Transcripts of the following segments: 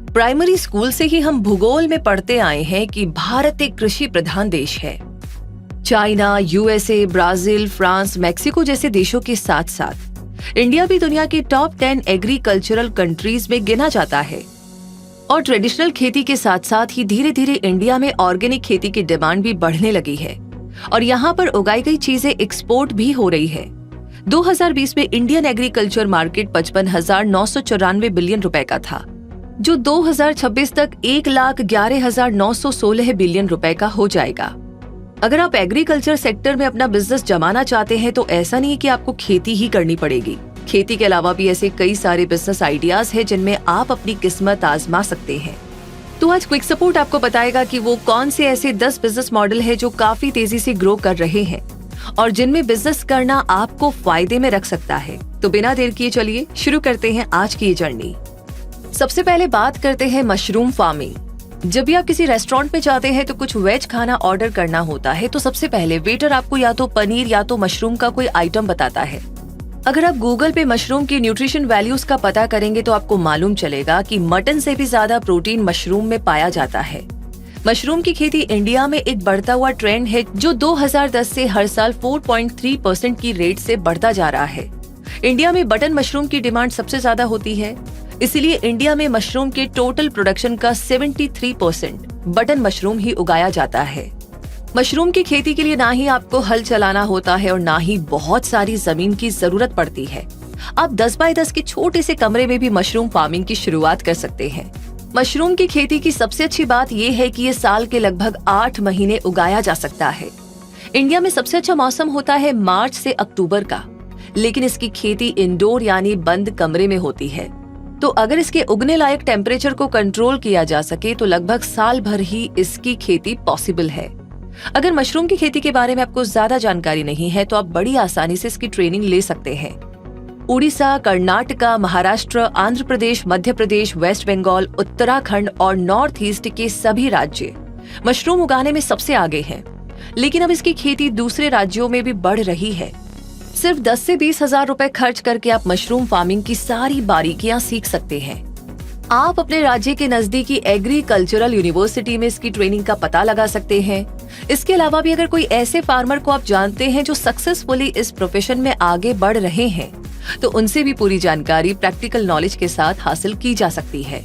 Primary school से ही हम भूगोल में पढ़ते आए हैं कि भारत एक कृषि प्रधान देश है। China, USA, Brazil, France, Mexico जैसे देशों के साथ साथ इंडिया भी दुनिया की टॉप 10 एग्रीकल्चरल कंट्रीज में गिना जाता है। और ट्रेडिशनल खेती के साथ साथ ही धीरे धीरे इंडिया में ऑर्गेनिक खेती की डिमांड भी बढ़ने लगी है और यहाँ पर उगाई गई चीजें एक्सपोर्ट भी हो रही है। 2020 में इंडियन एग्रीकल्चर मार्केट 55,994 बिलियन रुपए का था, जो 2026 तक 1,11,916 बिलियन रुपए का हो जाएगा। अगर आप एग्रीकल्चर सेक्टर में अपना बिजनेस जमाना चाहते हैं तो ऐसा नहीं है कि आपको खेती ही करनी पड़ेगी। खेती के अलावा भी ऐसे कई सारे बिजनेस आइडियाज हैं जिनमें आप अपनी किस्मत आजमा सकते हैं। तो आज क्विक सपोर्ट आपको बताएगा कि वो कौन से ऐसे 10 बिजनेस मॉडल है जो काफी तेजी से ग्रो कर रहे हैं और जिनमें बिजनेस करना आपको फायदे में रख सकता है। तो बिना देर किए चलिए शुरू करते हैं आज की ये जर्नी। सबसे पहले बात करते हैं मशरूम फार्मिंग। जब भी आप किसी रेस्टोरेंट में जाते हैं तो कुछ वेज खाना ऑर्डर करना होता है तो सबसे पहले वेटर आपको या तो पनीर या तो मशरूम का कोई आइटम बताता है। अगर आप गूगल पे मशरूम की न्यूट्रिशन वैल्यूज का पता करेंगे तो आपको मालूम चलेगा कि मटन से भी ज्यादा प्रोटीन मशरूम में पाया जाता है। मशरूम की खेती इंडिया में एक बढ़ता हुआ ट्रेंड है जो 2010 से हर साल 4.3% की रेट से बढ़ता जा रहा है। इंडिया में बटन मशरूम की डिमांड सबसे ज्यादा होती है, इसलिए इंडिया में मशरूम के टोटल प्रोडक्शन का 73% बटन मशरूम ही उगाया जाता है। मशरूम की खेती के लिए ना ही आपको हल चलाना होता है और ना ही बहुत सारी जमीन की जरूरत पड़ती है। आप 10 बाय 10 के छोटे से कमरे में भी मशरूम फार्मिंग की शुरुआत कर सकते हैं। मशरूम की खेती की सबसे अच्छी बात यह है कि ये साल के लगभग 8 महीने उगाया जा सकता है। इंडिया में सबसे अच्छा मौसम होता है मार्च से अक्टूबर का, लेकिन इसकी खेती इंडोर यानी बंद कमरे में होती है। तो अगर इसके उगने लायक टेम्परेचर को कंट्रोल किया जा सके तो लगभग साल भर ही इसकी खेती पॉसिबल है। अगर मशरूम की खेती के बारे में आपको ज्यादा जानकारी नहीं है तो आप बड़ी आसानी से इसकी ट्रेनिंग ले सकते हैं। उड़ीसा, कर्नाटका, महाराष्ट्र, आंध्र प्रदेश, मध्य प्रदेश, वेस्ट बंगाल, उत्तराखंड और नॉर्थ ईस्ट के सभी राज्य मशरूम उगाने में सबसे आगे हैं। लेकिन अब इसकी खेती दूसरे राज्यों में भी बढ़ रही है। सिर्फ 10 से 20 हजार रुपए खर्च करके आप मशरूम फार्मिंग की सारी बारीकियां सीख सकते हैं। आप अपने राज्य के नजदीकी एग्रीकल्चरल यूनिवर्सिटी में इसकी ट्रेनिंग का पता लगा सकते हैं। इसके अलावा भी अगर कोई ऐसे फार्मर को आप जानते हैं जो सक्सेसफुली इस प्रोफेशन में आगे बढ़ रहे हैं तो उनसे भी पूरी जानकारी प्रैक्टिकल नॉलेज के साथ हासिल की जा सकती है।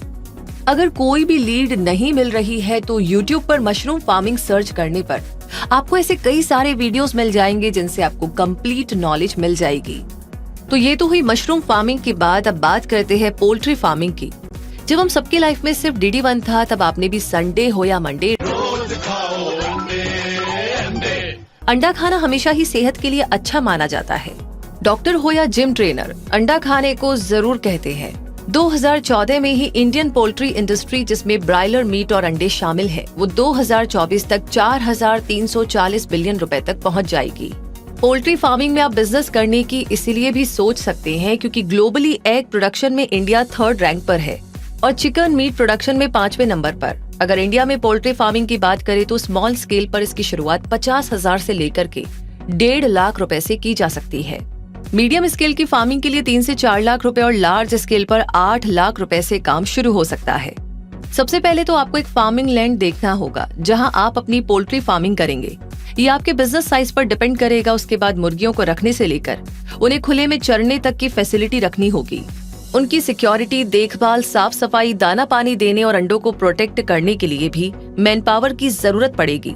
अगर कोई भी लीड नहीं मिल रही है तो YouTube पर मशरूम फार्मिंग सर्च करने पर आपको ऐसे कई सारे वीडियोस मिल जाएंगे जिनसे आपको कंप्लीट नॉलेज मिल जाएगी। तो ये तो हुई मशरूम फार्मिंग की बात। अब बात करते हैं पोल्ट्री फार्मिंग की। जब हम सबकी लाइफ में सिर्फ DD1 था तब आपने भी संडे हो या मंडे अंडा खाना हमेशा ही सेहत के लिए अच्छा माना जाता है। डॉक्टर हो या जिम ट्रेनर अंडा खाने को जरूर कहते हैं। 2014 में ही इंडियन पोल्ट्री इंडस्ट्री, जिसमें ब्रायलर मीट और अंडे शामिल है, वो 2024 तक 4,340 बिलियन रुपए तक पहुंच जाएगी। पोल्ट्री फार्मिंग में आप बिजनेस करने की इसीलिए भी सोच सकते हैं क्योंकि ग्लोबली एग प्रोडक्शन में इंडिया 3rd रैंक पर है और चिकन मीट प्रोडक्शन में 5वें नंबर पर। अगर इंडिया में पोल्ट्री फार्मिंग की बात करें तो स्मॉल स्केल पर इसकी शुरुआत 50,000 से लेकर के 1.5 लाख रुपए से की जा सकती है। मीडियम स्केल की फार्मिंग के लिए 3 से 4 लाख रुपए और लार्ज स्केल पर 8 लाख रुपए से काम शुरू हो सकता है। सबसे पहले तो आपको एक फार्मिंग लैंड देखना होगा जहां आप अपनी पोल्ट्री फार्मिंग करेंगे। ये आपके बिजनेस साइज पर डिपेंड करेगा। उसके बाद मुर्गियों को रखने से लेकर उन्हें खुले में चरने तक की फैसिलिटी रखनी होगी। उनकी सिक्योरिटी, देखभाल, साफ सफाई, दाना पानी देने और अंडों को प्रोटेक्ट करने के लिए भी मैन पावर की जरूरत पड़ेगी।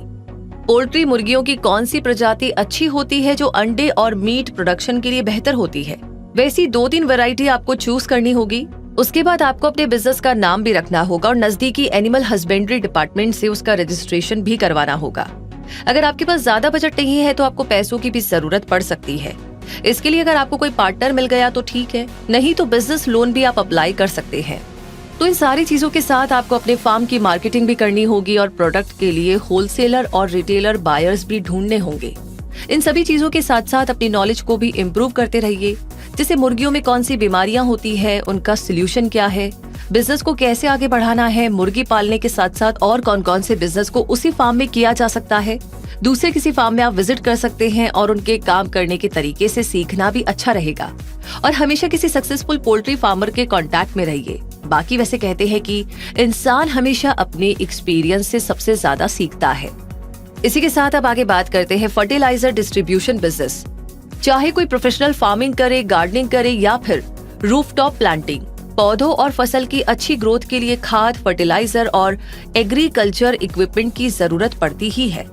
पोल्ट्री मुर्गियों की कौन सी प्रजाति अच्छी होती है जो अंडे और मीट प्रोडक्शन के लिए बेहतर होती है, वैसी 2-3 वैरायटी आपको चूज करनी होगी। उसके बाद आपको अपने बिजनेस का नाम भी रखना होगा और नजदीकी एनिमल हस्बेंड्री डिपार्टमेंट से उसका रजिस्ट्रेशन भी करवाना होगा। अगर आपके पास ज्यादा बजट नहीं है तो आपको पैसों की भी जरूरत पड़ सकती है। इसके लिए अगर आपको कोई पार्टनर मिल गया तो ठीक है, नहीं तो बिजनेस लोन भी आप अप्लाई कर सकते हैं। तो इन सारी चीजों के साथ आपको अपने फार्म की मार्केटिंग भी करनी होगी और प्रोडक्ट के लिए होलसेलर और रिटेलर बायर्स भी ढूंढने होंगे। इन सभी चीजों के साथ साथ अपनी नॉलेज को भी इम्प्रूव करते रहिए, जैसे मुर्गियों में कौन सी बीमारियां होती है, उनका सोल्यूशन क्या है, बिजनेस को कैसे आगे बढ़ाना है, मुर्गी पालने के साथ साथ और कौन कौन से बिजनेस को उसी फार्म में किया जा सकता है। दूसरे किसी फार्म में आप विजिट कर सकते हैं और उनके काम करने के तरीके से सीखना भी अच्छा रहेगा। और हमेशा किसी सक्सेसफुल पोल्ट्री फार्मर के कांटेक्ट में रहिए। बाकी वैसे कहते हैं कि इंसान हमेशा अपने एक्सपीरियंस से सबसे ज्यादा सीखता है। इसी के साथ अब आगे बात करते हैं फर्टिलाइजर डिस्ट्रीब्यूशन बिजनेस। चाहे कोई प्रोफेशनल फार्मिंग करे, गार्डनिंग करे या फिर रूफटॉप प्लांटिंग, पौधों और फसल की अच्छी ग्रोथ के लिए खाद, फर्टिलाइजर और एग्रीकल्चर इक्विपमेंट की जरूरत पड़ती ही है।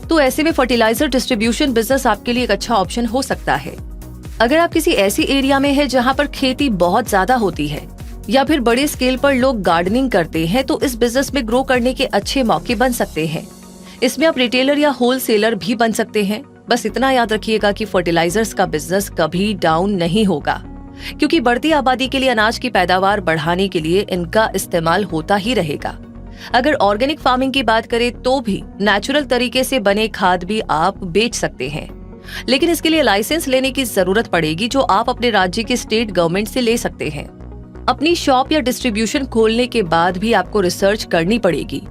तो ऐसे में फर्टिलाइजर डिस्ट्रीब्यूशन बिजनेस आपके लिए एक अच्छा ऑप्शन हो सकता है। अगर आप किसी ऐसी एरिया में है जहां पर खेती बहुत ज्यादा होती है या फिर बड़े स्केल पर लोग गार्डनिंग करते हैं, तो इस बिजनेस में ग्रो करने के अच्छे मौके बन सकते हैं। इसमें आप रिटेलर या होलसेलर भी बन सकते हैं। बस इतना याद रखिएगा कि फर्टिलाइजर्स का बिजनेस कभी डाउन नहीं होगा, क्योंकि बढ़ती आबादी के लिए अनाज की पैदावार बढ़ाने के लिए इनका इस्तेमाल होता ही रहेगा। अगर ऑर्गेनिक फार्मिंग की बात करें तो भी नेचुरल तरीके से बने खाद भी आप बेच सकते हैं, लेकिन इसके लिए लाइसेंस लेने की जरूरत पड़ेगी, जो आप अपने राज्य के स्टेट गवर्नमेंट से ले सकते हैं। अपनी शॉप या डिस्ट्रीब्यूशन खोलने के बाद भी आपको रिसर्च करनी पड़ेगी।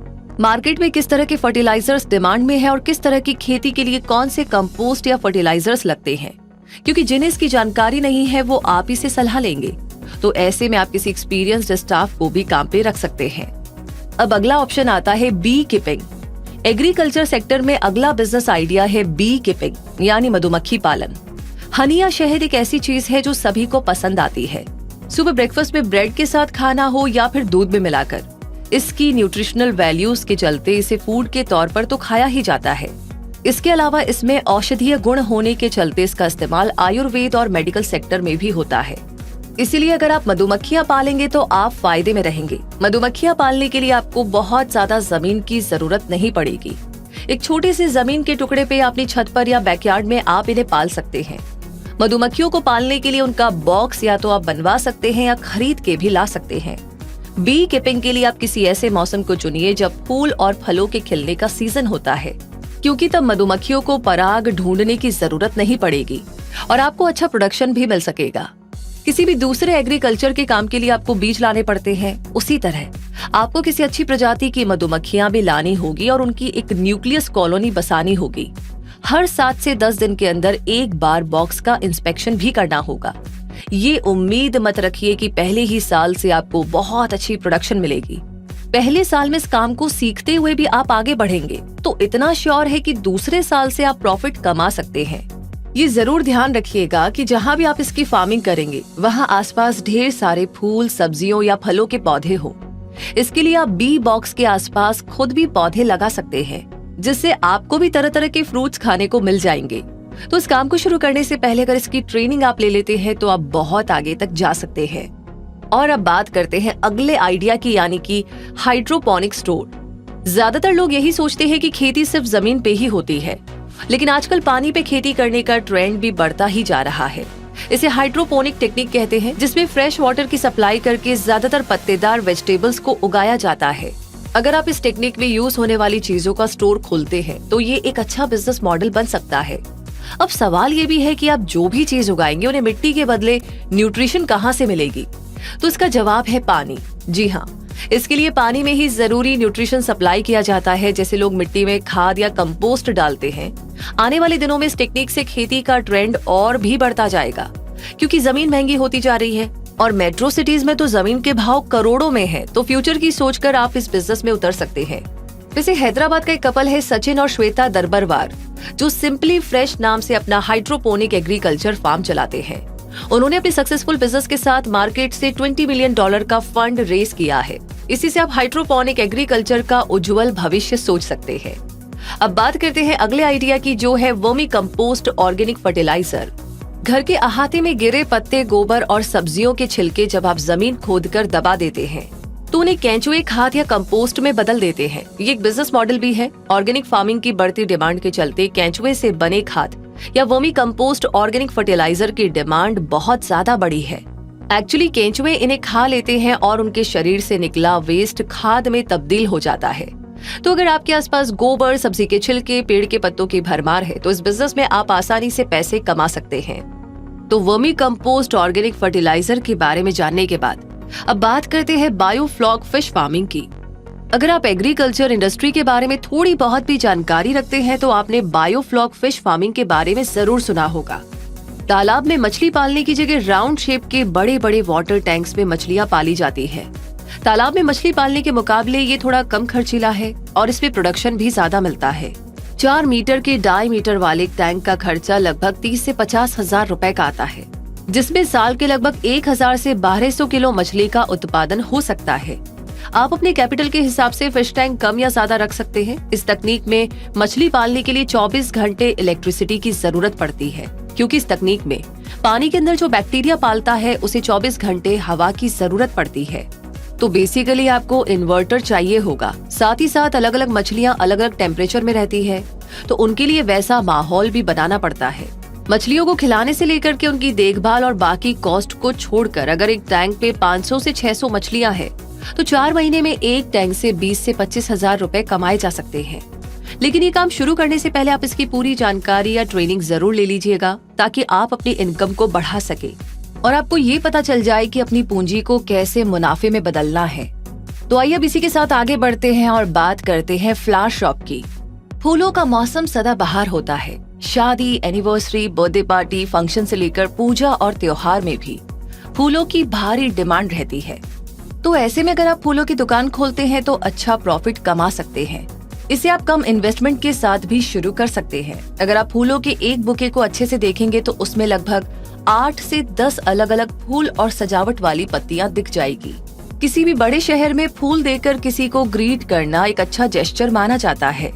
मार्केट में किस तरह के फर्टिलाइजर्स डिमांड में है और किस तरह की खेती के लिए कौन से कंपोस्ट या फर्टिलाइजर्स लगते हैं, क्योंकि जिन्हें इसकी जानकारी नहीं है वो आप ही से सलाह लेंगे। तो ऐसे में आप किसी एक्सपीरियंस्ड स्टाफ को भी काम पे रख सकते हैं। अब अगला ऑप्शन आता है बी कीपिंग। एग्रीकल्चर सेक्टर में अगला बिजनेस आइडिया है बी कीपिंग यानी मधुमक्खी पालन। हनी या शहद एक ऐसी चीज है जो सभी को पसंद आती है। सुबह ब्रेकफास्ट में ब्रेड के साथ खाना हो या फिर दूध में मिलाकर, इसकी न्यूट्रिशनल वैल्यूज के चलते इसे फूड के तौर पर तो खाया ही जाता है। इसके अलावा इसमें औषधीय गुण होने के चलते इसका इस्तेमाल आयुर्वेद और मेडिकल सेक्टर में भी होता है। इसीलिए अगर आप मधुमक्खियां पालेंगे तो आप फायदे में रहेंगे। मधुमक्खियां पालने के लिए आपको बहुत ज्यादा जमीन की जरूरत नहीं पड़ेगी। एक छोटे से जमीन के टुकड़े पे अपनी छत पर या बैकयार्ड में आप इन्हें पाल सकते हैं। मधुमक्खियों को पालने के लिए उनका बॉक्स या तो आप बनवा सकते हैं या खरीद के भी ला सकते हैं। बी कीपिंग के लिए आप किसी ऐसे मौसम को चुनिए जब फूल और फलों के खिलने का सीजन होता है, क्योंकि तब मधुमक्खियों को पराग ढूंढने की जरूरत नहीं पड़ेगी और आपको अच्छा प्रोडक्शन भी मिल सकेगा। किसी भी दूसरे एग्रीकल्चर के काम के लिए आपको बीज लाने पड़ते हैं, उसी तरह आपको किसी अच्छी प्रजाति की मधुमक्खियां भी लानी होगी और उनकी एक न्यूक्लियस कॉलोनी बसानी होगी। हर 7 से 10 दिन के अंदर एक बार बॉक्स का इंस्पेक्शन भी करना होगा। ये उम्मीद मत रखिए कि पहले ही साल से आपको बहुत अच्छी प्रोडक्शन मिलेगी। पहले साल में इस काम को सीखते हुए भी आप आगे बढ़ेंगे तो इतना श्योर है कि दूसरे साल से आप प्रॉफिट कमा सकते हैं। ये जरूर ध्यान रखिएगा कि जहाँ भी आप इसकी फार्मिंग करेंगे वहाँ आसपास ढेर सारे फूल, सब्जियों या फलों के पौधे हो। इसके लिए आप बी बॉक्स के आसपास खुद भी पौधे लगा सकते हैं, जिससे आपको भी तरह तरह के फ्रूट्स खाने को मिल जाएंगे। तो इस काम को शुरू करने से पहले अगर इसकी ट्रेनिंग आप ले लेते हैं तो आप बहुत आगे तक जा सकते हैं। और अब बात करते हैं अगले आइडिया की, यानी कि हाइड्रोपोनिक स्टोर। ज्यादातर लोग यही सोचते हैं कि खेती सिर्फ जमीन पे ही होती है, लेकिन आजकल पानी पे खेती करने का ट्रेंड भी बढ़ता ही जा रहा है। इसे हाइड्रोपोनिक टेक्निक कहते हैं, जिसमें फ्रेश वाटर की सप्लाई करके ज्यादातर पत्तेदार वेजिटेबल्स को उगाया जाता है। अगर आप इस टेक्निक में यूज होने वाली चीजों का स्टोर खोलते हैं तो ये एक अच्छा बिजनेस मॉडल बन सकता है। अब सवाल ये भी है कि आप जो भी चीज उगाएंगे उन्हें मिट्टी के बदले न्यूट्रिशन कहाँ से मिलेगी? तो इसका जवाब है पानी। जी हाँ, इसके लिए पानी में ही जरूरी न्यूट्रिशन सप्लाई किया जाता है। जैसे लोग मिट्टी में खाद या कंपोस्ट डालते हैं। आने वाले दिनों में इस टेक्निक से खेती का ट्रेंड और भी बढ़ता जाएगा, क्योंकि जमीन महंगी होती जा रही है और मेट्रो सिटीज में तो जमीन के भाव करोड़ों में है। तो फ्यूचर की सोचकर आप इस बिजनेस में उतर सकते हैं। वैसे हैदराबाद का एक कपल है सचिन और श्वेता दरबरवार, जो सिंपली फ्रेश नाम से अपना हाइड्रोपोनिक एग्रीकल्चर फार्म चलाते हैं। उन्होंने अपने सक्सेसफुल बिजनेस के साथ मार्केट से $20 मिलियन का फंड रेज किया है। इसी से आप हाइड्रोपोनिक एग्रीकल्चर का उज्जवल भविष्य सोच सकते हैं। अब बात करते हैं अगले आइडिया की, जो है वर्मी कंपोस्ट ऑर्गेनिक फर्टिलाइजर। घर के अहाते में गिरे पत्ते, गोबर और सब्जियों के छिलके जब आप जमीन खोदकर दबा देते हैं तो उन्हें केंचुए खाद या कंपोस्ट में बदल देते हैं। ये एक बिजनेस मॉडल भी है। ऑर्गेनिक फार्मिंग की बढ़ती डिमांड के चलते केंचुए से बने खाद या वर्मी कंपोस्ट ऑर्गेनिक फर्टिलाइजर की डिमांड बहुत ज्यादा बढ़ी है। एक्चुअली केंचुए इन्हें खा लेते हैं और उनके शरीर से निकला वेस्ट खाद में तब्दील हो जाता है। तो अगर आपके आसपास गोबर, सब्जी के छिलके, पेड़ के पत्तों की भरमार है तो इस बिजनेस में आप आसानी से पैसे कमा सकते हैं। तो वर्मी कंपोस्ट ऑर्गेनिक फर्टिलाइजर के बारे में जानने के बाद अब बात करते हैं बायोफ्लॉक फिश फार्मिंग की। अगर आप एग्रीकल्चर इंडस्ट्री के बारे में थोड़ी बहुत भी जानकारी रखते हैं तो आपने बायोफ्लॉक फिश फार्मिंग के बारे में जरूर सुना होगा। तालाब में मछली पालने की जगह राउंड शेप के बड़े बड़े वाटर टैंक्स में मछलियां पाली जाती है। तालाब में मछली पालने के मुकाबले ये थोड़ा कम खर्चीला है और इसमें प्रोडक्शन भी ज्यादा मिलता है। 4 मीटर के डायमीटर वाले टैंक का खर्चा लगभग 30 से 50 हजार रुपए का आता है, जिसमें साल के लगभग 1000 से 1200 किलो मछली का उत्पादन हो सकता है। आप अपने कैपिटल के हिसाब से फिश टैंक कम या ज्यादा रख सकते हैं। इस तकनीक में मछली पालने के लिए 24 घंटे इलेक्ट्रिसिटी की जरूरत पड़ती है, क्योंकि इस तकनीक में पानी के अंदर जो बैक्टीरिया पालता है उसे 24 घंटे हवा की जरूरत पड़ती है। तो बेसिकली आपको इन्वर्टर चाहिए होगा। साथ ही साथ अलग अलग मछलियां अलग अलग टेम्परेचर में रहती है, तो उनके लिए वैसा माहौल भी बनाना पड़ता है। मछलियों को खिलाने से लेकर के उनकी देखभाल और बाकी कॉस्ट को छोड़कर अगर एक टैंक पे 500 से 600 मछलियां हैं, तो 4 महीने में एक टैंक से 20 से 25 हजार रुपए कमाए जा सकते हैं। लेकिन ये काम शुरू करने से पहले आप इसकी पूरी जानकारी या ट्रेनिंग जरूर ले लीजिएगा, ताकि आप अपनी इनकम को बढ़ा सके और आपको ये पता चल जाए कि अपनी पूंजी को कैसे मुनाफे में बदलना है। तो आइए अब इसी के साथ आगे बढ़ते हैं और बात करते हैं फ्लावर शॉप की। फूलों का मौसम सदाबहार होता है। शादी, एनिवर्सरी, बर्थडे पार्टी, फंक्शन से लेकर पूजा और त्योहार में भी फूलों की भारी डिमांड रहती है। तो ऐसे में अगर आप फूलों की दुकान खोलते हैं तो अच्छा प्रॉफिट कमा सकते हैं। इसे आप कम इन्वेस्टमेंट के साथ भी शुरू कर सकते हैं। अगर आप फूलों के एक बुके को अच्छे से देखेंगे तो उसमें लगभग 8 से 10 अलग अलग फूल और सजावट वाली पत्तियां दिख जाएगी। किसी भी बड़े शहर में फूल देकर किसी को ग्रीट करना एक अच्छा जेस्चर माना जाता है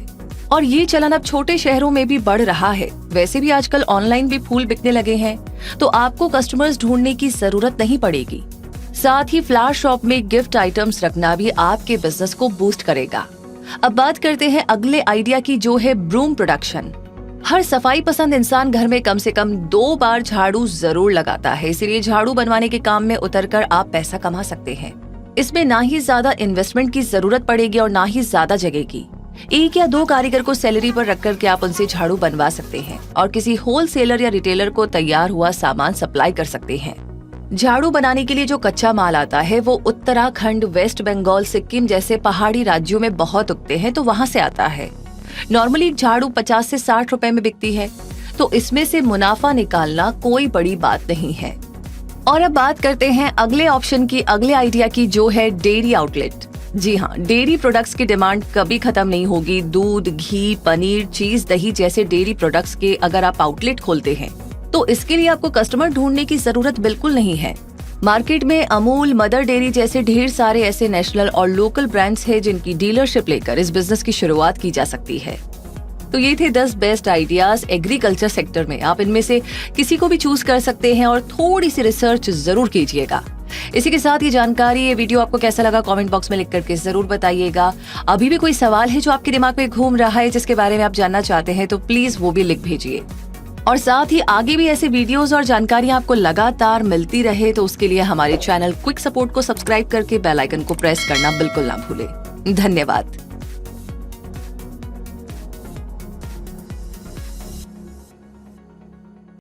और ये चलन अब छोटे शहरों में भी बढ़ रहा है। वैसे भी आजकल ऑनलाइन भी फूल बिकने लगे हैं, तो आपको कस्टमर्स ढूंढने की जरूरत नहीं पड़ेगी। साथ ही फ्लावर शॉप में गिफ्ट आइटम्स रखना भी आपके बिजनेस को बूस्ट करेगा। अब बात करते हैं अगले आइडिया की, जो है ब्रूम प्रोडक्शन। हर सफाई पसंद इंसान घर में कम से कम 2 बार झाड़ू जरूर लगाता है, इसलिए झाड़ू बनवाने के काम में उतरकर आप पैसा कमा सकते हैं। इसमें ना ही ज्यादा इन्वेस्टमेंट की जरूरत पड़ेगी और ना ही ज्यादा जगह की। 1 या 2 कारीगर को सैलरी पर रख के आप उनसे झाड़ू बनवा सकते हैं और किसी होलसेलर या रिटेलर को तैयार हुआ सामान सप्लाई कर सकते हैं। झाड़ू बनाने के लिए जो कच्चा माल आता है वो उत्तराखंड, वेस्ट बंगाल, सिक्किम जैसे पहाड़ी राज्यों में बहुत उगते हैं, तो वहाँ से आता है। नॉर्मली एक झाड़ू 50 से 60 रुपए में बिकती है, तो इसमें से मुनाफा निकालना कोई बड़ी बात नहीं है। और अब बात करते हैं अगले ऑप्शन की, अगले आइडिया की, जो है डेयरी आउटलेट। जी हाँ, डेयरी प्रोडक्ट्स की डिमांड कभी खत्म नहीं होगी। दूध, घी, पनीर, चीज, दही जैसे डेयरी प्रोडक्ट्स के अगर आप आउटलेट खोलते हैं तो इसके लिए आपको कस्टमर ढूंढने की जरूरत बिल्कुल नहीं है। मार्केट में अमूल, मदर डेयरी जैसे ढेर सारे ऐसे नेशनल और लोकल ब्रांड्स हैं जिनकी डीलरशिप लेकर इस बिजनेस की शुरुआत की जा सकती है। तो ये थे 10 बेस्ट आइडियाज एग्रीकल्चर सेक्टर में। आप इनमें से किसी को भी चूज कर सकते हैं और थोड़ी सी रिसर्च जरूर कीजिएगा। इसी के साथ ये जानकारी, ये वीडियो आपको कैसा लगा कमेंट बॉक्स में लिख करके जरूर बताइएगा। अभी भी कोई सवाल है जो आपके दिमाग में घूम रहा है, जिसके बारे में आप जानना चाहते हैं, तो प्लीज वो भी लिख भेजिए। और साथ ही आगे भी ऐसे वीडियोस और जानकारियां आपको लगातार मिलती रहे, तो उसके लिए हमारे चैनल क्विक सपोर्ट को सब्सक्राइब करके बेल आइकन को प्रेस करना बिल्कुल ना भूलें। धन्यवाद।